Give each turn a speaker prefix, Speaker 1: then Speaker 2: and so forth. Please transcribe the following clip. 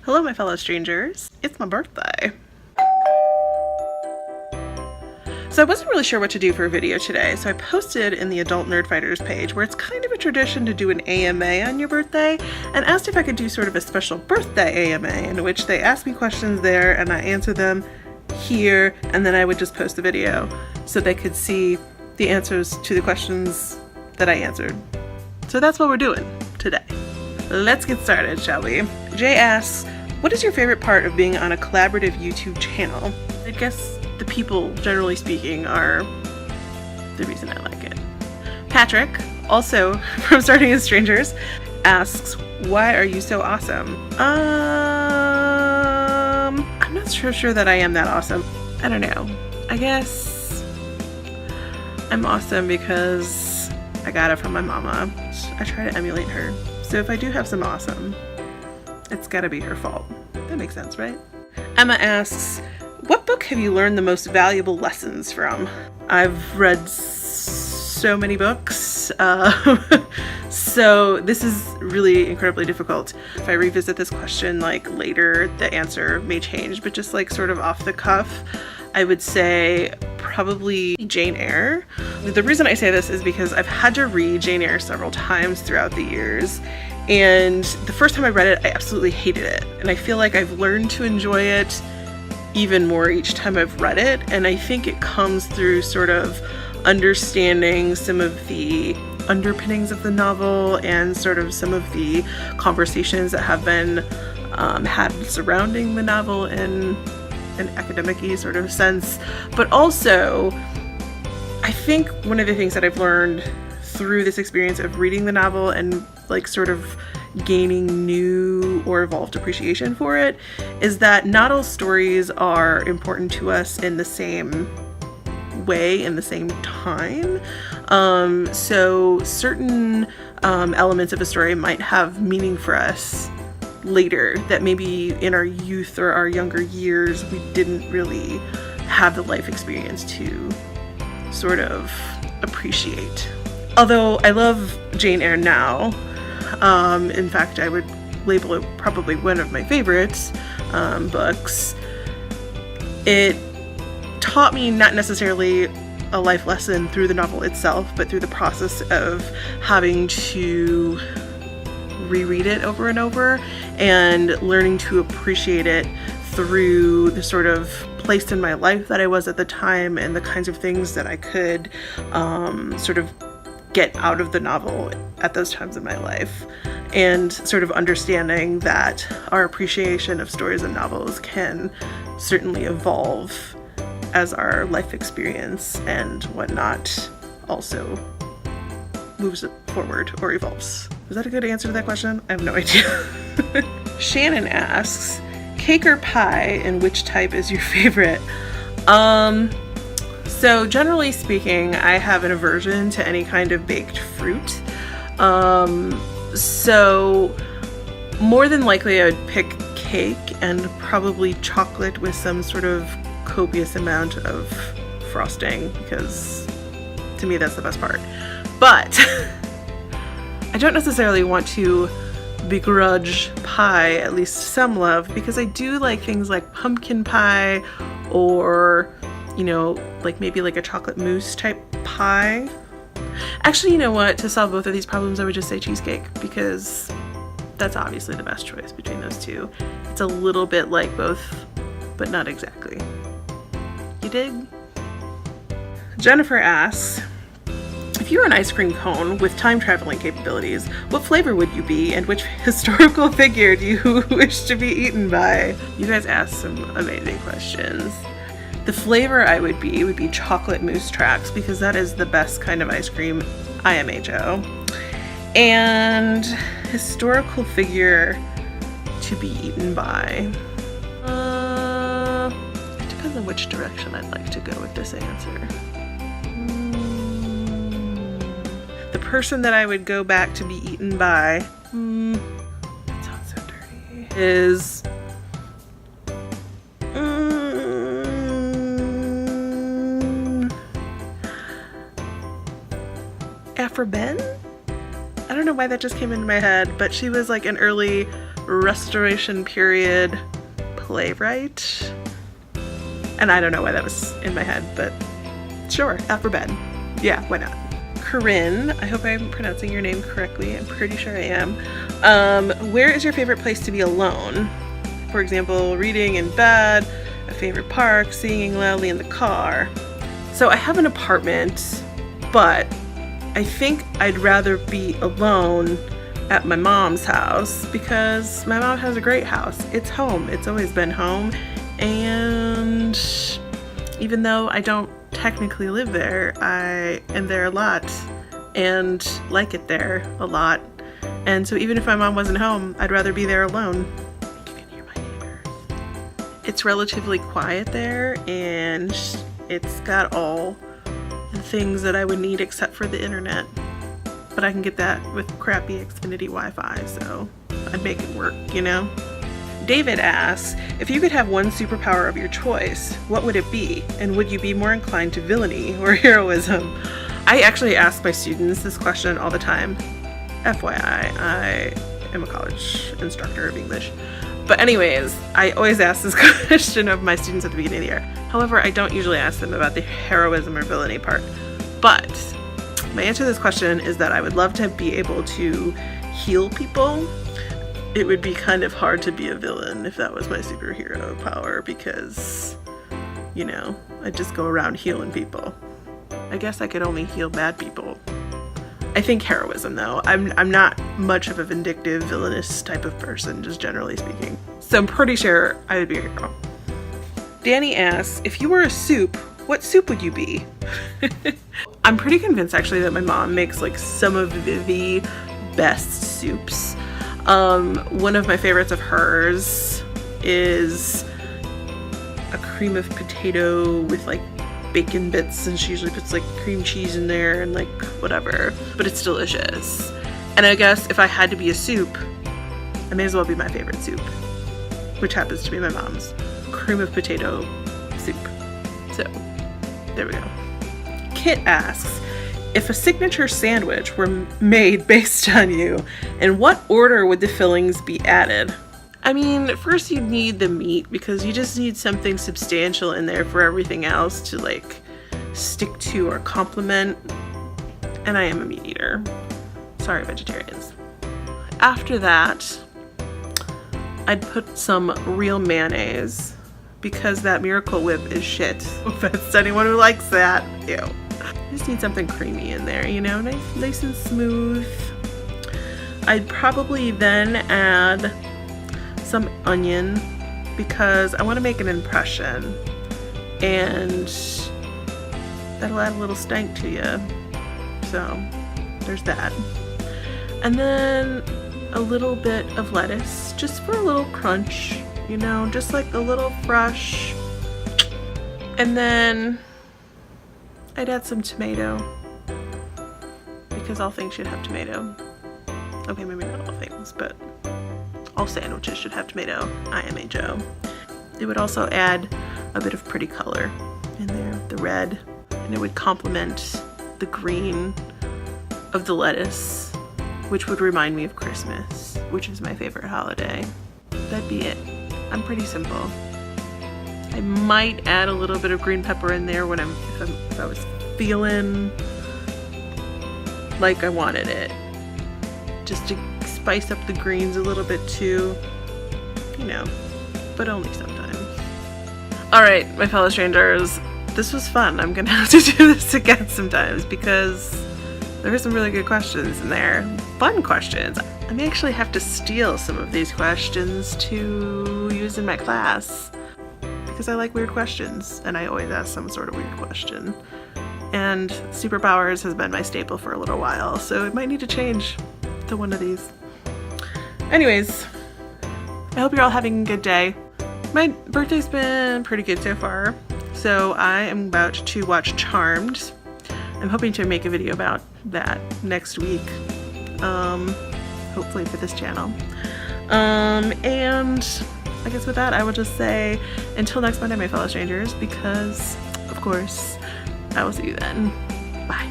Speaker 1: Hello, my fellow strangers. It's my birthday. So I wasn't really sure what to do for a video today, so I posted in the Adult Nerdfighters page, where it's kind of a tradition to do an AMA on your birthday, and asked if I could do sort of a special birthday AMA in which they asked me questions there and I answered them here, and then I would just post the video so they could see the answers to the questions that I answered. So that's what we're doing today. Let's get started, shall we? Jay asks, what is your favorite part of being on a collaborative YouTube channel? I guess the people, generally speaking, are the reason I like it. Patrick, also from Starting as Strangers, asks, why are you so awesome? I'm not sure that I am that awesome. I don't know. I guess I'm awesome because I got it from my mama. I try to emulate her. So if I do have some awesome, it's gotta be her fault. That makes sense, right? Emma asks, what book have you learned the most valuable lessons from? I've read so many books, so this is really incredibly difficult. If I revisit this question like later, the answer may change, but just like sort of off the cuff, I would say probably Jane Eyre. The reason I say this is because I've had to read Jane Eyre several times throughout the years, and the first time I read it, I absolutely hated it, and I feel like I've learned to enjoy it even more each time I've read it, and I think it comes through sort of understanding some of the underpinnings of the novel and sort of some of the conversations that have been had surrounding the novel in an academic-y sort of sense. But also, I think one of the things that I've learned through this experience of reading the novel and like sort of gaining new or evolved appreciation for it is that not all stories are important to us in the same way, in the same time. So certain elements of a story might have meaning for us later that maybe in our youth or our younger years we didn't really have the life experience to sort of appreciate. Although I love Jane Eyre now, in fact I would label it probably one of my favorites books, it taught me not necessarily a life lesson through the novel itself, but through the process of having to reread it over and over and learning to appreciate it through the sort of place in my life that I was at the time and the kinds of things that I could sort of get out of the novel at those times in my life, and sort of understanding that our appreciation of stories and novels can certainly evolve as our life experience and whatnot also moves it forward or evolves. Was that a good answer to that question? I have no idea. Shannon asks, cake or pie, and which type is your favorite? So generally speaking, I have an aversion to any kind of baked fruit. So more than likely I would pick cake and probably chocolate with some sort of copious amount of frosting, because to me that's the best part. But I don't necessarily want to begrudge pie at least some love, because I do like things like pumpkin pie or, you know, like maybe like a chocolate mousse type pie. Actually, you know what? To solve both of these problems, I would just say cheesecake, because that's obviously the best choice between those two. It's a little bit like both, but not exactly. You dig? Jennifer asks, if you were an ice cream cone with time traveling capabilities, what flavor would you be, and which historical figure do you wish to be eaten by? You guys asked some amazing questions. The flavor I would be chocolate mousse tracks, because that is the best kind of ice cream, IMHO. And historical figure to be eaten by. It depends on which direction I'd like to go with this answer. The person that I would go back to be eaten by, that sounds so dirty, is Afra Ben? I don't know why that just came into my head, but she was like an early Restoration period playwright. And I don't know why that was in my head, but sure, after bed. Yeah, why not? Corinne, I hope I'm pronouncing your name correctly. I'm pretty sure I am. Where is your favorite place to be alone? For example, reading in bed, a favorite park, singing loudly in the car. So I have an apartment, but I think I'd rather be alone at my mom's house because my mom has a great house. It's home. It's always been home. And even though I don't technically live there, I am there a lot and like it there a lot. And so even if my mom wasn't home, I'd rather be there alone. You can hear my neighbors. It's relatively quiet there, and it's got all the things that I would need except for the internet. But I can get that with crappy Xfinity Wi-Fi, so I'd make it work, you know? David asks, if you could have one superpower of your choice, what would it be? And would you be more inclined to villainy or heroism? I actually ask my students this question all the time. FYI, I am a college instructor of English. But anyways, I always ask this question of my students at the beginning of the year. However, I don't usually ask them about the heroism or villainy part. But my answer to this question is that I would love to be able to heal people. It would be kind of hard to be a villain if that was my superhero power because, you know, I'd just go around healing people. I guess I could only heal bad people. I think heroism though. I'm not much of a vindictive, villainous type of person, just generally speaking. So I'm pretty sure I would be a hero. Danny asks, if you were a soup, what soup would you be? I'm pretty convinced actually that my mom makes like some of the best soups. One of my favorites of hers is a cream of potato with like bacon bits, and she usually puts like cream cheese in there and like whatever, but it's delicious. And I guess if I had to be a soup, I may as well be my favorite soup, which happens to be my mom's cream of potato soup. So there we go. Kit asks, if a signature sandwich were made based on you, in what order would the fillings be added? I mean, first you'd need the meat because you just need something substantial in there for everything else to like stick to or complement. And I am a meat eater. Sorry, vegetarians. After that, I'd put some real mayonnaise because that Miracle Whip is shit. No offense to anyone who likes that. Ew. I just need something creamy in there, you know, nice and smooth. I'd probably then add some onion because I want to make an impression, and that'll add a little stank to you. So there's that. And then a little bit of lettuce just for a little crunch, you know, just like a little fresh. And then I'd add some tomato because all things should have tomato. Okay, maybe not all things, but all sandwiches should have tomato. I am a Joe. It would also add a bit of pretty color in there, the red, and it would complement the green of the lettuce, which would remind me of Christmas, which is my favorite holiday. That'd be it. I'm pretty simple. I might add a little bit of green pepper in there when if I was feeling like I wanted it, just to spice up the greens a little bit too, you know, but only sometimes. All right, my fellow strangers, this was fun. I'm gonna have to do this again sometimes because there are some really good questions in there. Fun questions. I may actually have to steal some of these questions to use in my class because I like weird questions and I always ask some sort of weird question. And Superpowers has been my staple for a little while, so it might need to change to one of these. Anyways, I hope you're all having a good day. My birthday's been pretty good so far, so I am about to watch Charmed. I'm hoping to make a video about that next week, hopefully for this channel. And I guess with that, I will just say until next Monday, my fellow strangers, because of course I will see you then. Bye.